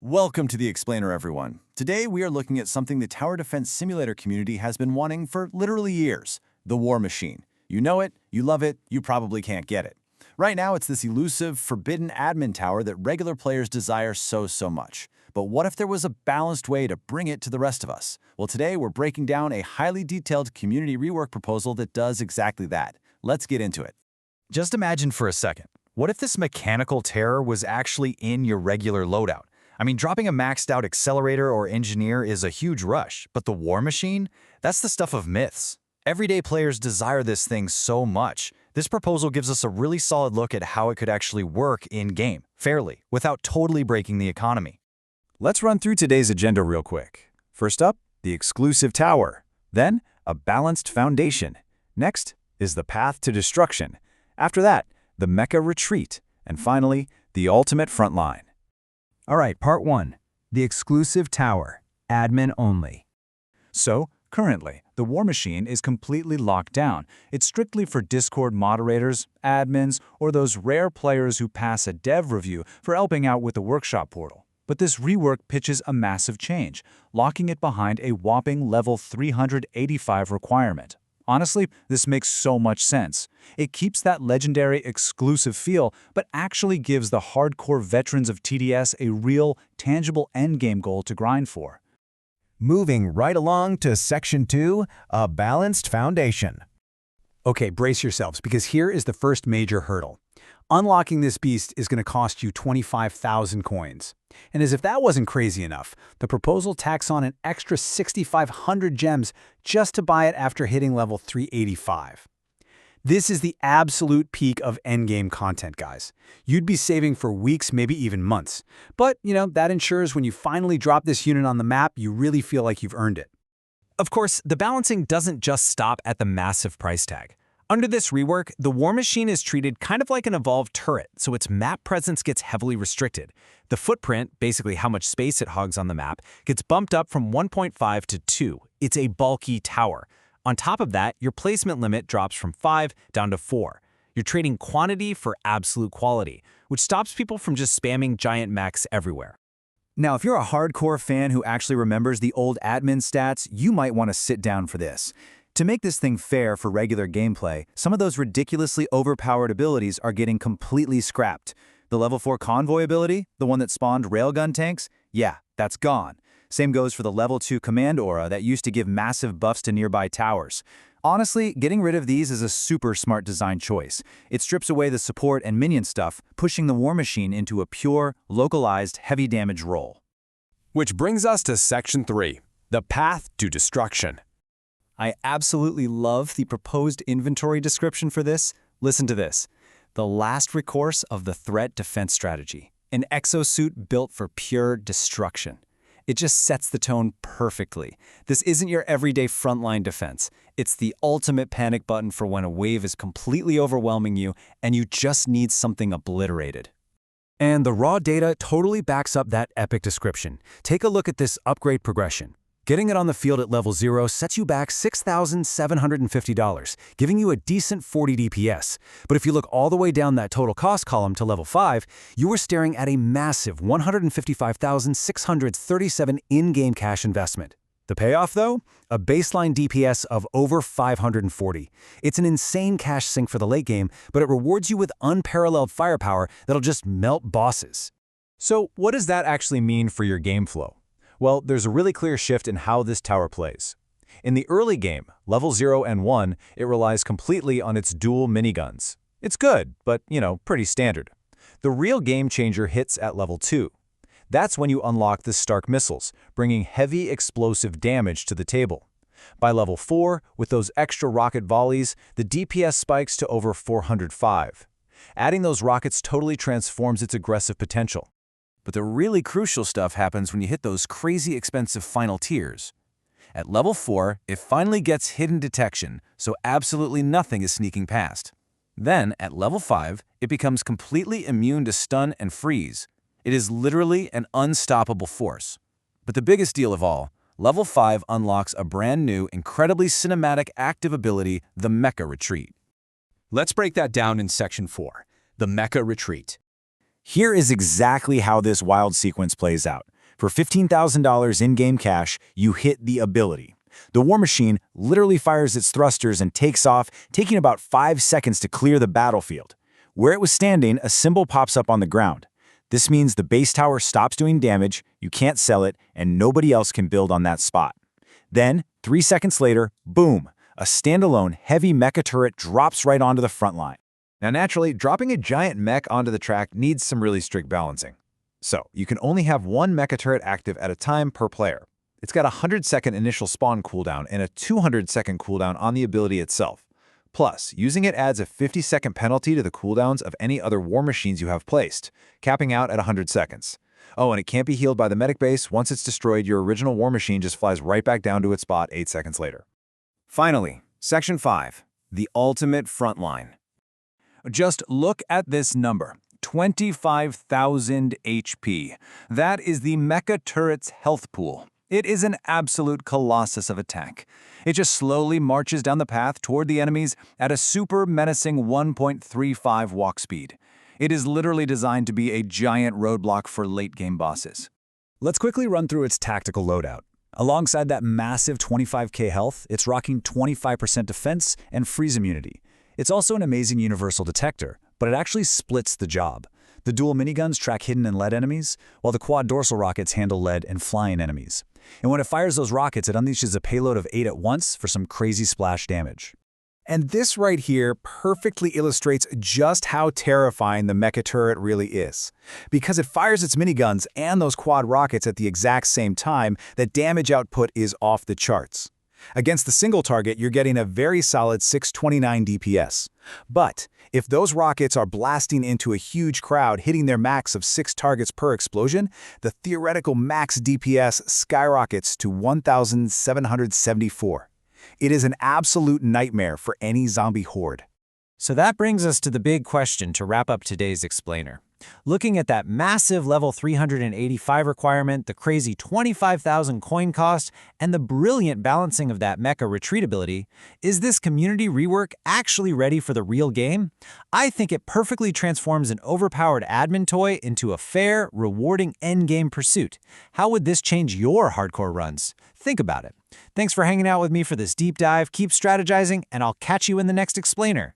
Welcome to the Explainer, everyone. Today we are looking at something the tower defense simulator community has been wanting for literally years, the War Machine. You know it, you love it, you probably can't get it. Right now it's this elusive, forbidden admin tower that regular players desire so much. But what if there was a balanced way to bring it to the rest of us? Well, today we're breaking down a highly detailed community rework proposal that does exactly that. Let's get into it. Just imagine for a second, what if this mechanical terror was actually in your regular loadout? I mean, dropping a maxed out accelerator or engineer is a huge rush, but the War Machine? That's the stuff of myths. Everyday players desire this thing so much. This proposal gives us a really solid look at how it could actually work in-game, fairly, without totally breaking the economy. Let's run through today's agenda real quick. First up, the exclusive tower. Then, a balanced foundation. Next is the path to destruction. After that, the Mecha Retreat. And finally, the ultimate frontline. All right, part 1. The exclusive tower. Admin only. So, currently, the War Machine is completely locked down. It's strictly for Discord moderators, admins, or those rare players who pass a dev review for helping out with the workshop portal. But this rework pitches a massive change, locking it behind a whopping level 385 requirement. Honestly, this makes so much sense. It keeps that legendary exclusive feel, but actually gives the hardcore veterans of TDS a real, tangible endgame goal to grind for. Moving right along to Section 2, a balanced foundation. Okay, brace yourselves, because here is the first major hurdle. Unlocking this beast is going to cost you 25,000 coins. And as if that wasn't crazy enough, the proposal tacks on an extra 6,500 gems just to buy it after hitting level 385. This is the absolute peak of endgame content, guys. You'd be saving for weeks, maybe even months. But, that ensures when you finally drop this unit on the map, you really feel like you've earned it. Of course, the balancing doesn't just stop at the massive price tag. Under this rework, the War Machine is treated kind of like an evolved turret, so its map presence gets heavily restricted. The footprint, basically how much space it hogs on the map, gets bumped up from 1.5 to 2. It's a bulky tower. On top of that, your placement limit drops from 5 down to 4. You're trading quantity for absolute quality, which stops people from just spamming giant mechs everywhere. Now, if you're a hardcore fan who actually remembers the old admin stats, you might want to sit down for this. To make this thing fair for regular gameplay, some of those ridiculously overpowered abilities are getting completely scrapped. The level 4 convoy ability, the one that spawned railgun tanks, yeah, that's gone. Same goes for the level 2 command aura that used to give massive buffs to nearby towers. Honestly, getting rid of these is a super smart design choice. It strips away the support and minion stuff, pushing the War Machine into a pure, localized, heavy damage role. Which brings us to Section 3, the path to destruction. I absolutely love the proposed inventory description for this. Listen to this. The last recourse of the threat defense strategy. An exosuit built for pure destruction. It just sets the tone perfectly. This isn't your everyday frontline defense. It's the ultimate panic button for when a wave is completely overwhelming you and you just need something obliterated. And the raw data totally backs up that epic description. Take a look at this upgrade progression. Getting it on the field at level 0 sets you back $6,750, giving you a decent 40 DPS. But if you look all the way down that total cost column to level 5, you are staring at a massive 155,637 in-game cash investment. The payoff, though? A baseline DPS of over 540. It's an insane cash sink for the late game, but it rewards you with unparalleled firepower that'll just melt bosses. So what does that actually mean for your game flow? Well, there's a really clear shift in how this tower plays. In the early game, level 0 and 1, it relies completely on its dual miniguns. It's good, but, pretty standard. The real game changer hits at level 2. That's when you unlock the Stark missiles, bringing heavy explosive damage to the table. By level 4, with those extra rocket volleys, the DPS spikes to over 405. Adding those rockets totally transforms its aggressive potential. But the really crucial stuff happens when you hit those crazy expensive final tiers. At level 4, it finally gets hidden detection, so absolutely nothing is sneaking past. Then, at level 5, it becomes completely immune to stun and freeze. It is literally an unstoppable force. But the biggest deal of all, level 5 unlocks a brand new, incredibly cinematic active ability, the Mecha Retreat. Let's break that down in Section 4, the Mecha Retreat. Here is exactly how this wild sequence plays out. For $15,000 in-game cash, you hit the ability. The War Machine literally fires its thrusters and takes off, taking about 5 seconds to clear the battlefield. Where it was standing, a symbol pops up on the ground. This means the base tower stops doing damage, you can't sell it, and nobody else can build on that spot. Then, 3 seconds later, boom, a standalone heavy mecha turret drops right onto the front line. Now naturally, dropping a giant mech onto the track needs some really strict balancing. So, you can only have one mecha turret active at a time per player. It's got a 100-second initial spawn cooldown and a 200-second cooldown on the ability itself. Plus, using it adds a 50-second penalty to the cooldowns of any other war machines you have placed, capping out at 100 seconds. Oh, and it can't be healed by the medic base. Once it's destroyed, your original war machine just flies right back down to its spot 8 seconds later. Finally, Section 5, the ultimate frontline. Just look at this number, 25,000 HP. That is the Mecha Turret's health pool. It is an absolute colossus of attack. It just slowly marches down the path toward the enemies at a super menacing 1.35 walk speed. It is literally designed to be a giant roadblock for late-game bosses. Let's quickly run through its tactical loadout. Alongside that massive 25k health, it's rocking 25% defense and freeze immunity. It's also an amazing universal detector, but it actually splits the job. The dual miniguns track hidden and lead enemies, while the quad dorsal rockets handle lead and flying enemies. And when it fires those rockets, it unleashes a payload of 8 at once for some crazy splash damage. And this right here perfectly illustrates just how terrifying the mecha turret really is. Because it fires its miniguns and those quad rockets at the exact same time, the damage output is off the charts. Against the single target, you're getting a very solid 629 DPS. But if those rockets are blasting into a huge crowd, hitting their max of 6 targets per explosion, the theoretical max DPS skyrockets to 1,774. It is an absolute nightmare for any zombie horde. So that brings us to the big question to wrap up today's explainer. Looking at that massive level 385 requirement, the crazy 25,000 coin cost, and the brilliant balancing of that Mecha Retreat ability, is this community rework actually ready for the real game? I think it perfectly transforms an overpowered admin toy into a fair, rewarding endgame pursuit. How would this change your hardcore runs? Think about it. Thanks for hanging out with me for this deep dive. Keep strategizing, and I'll catch you in the next explainer.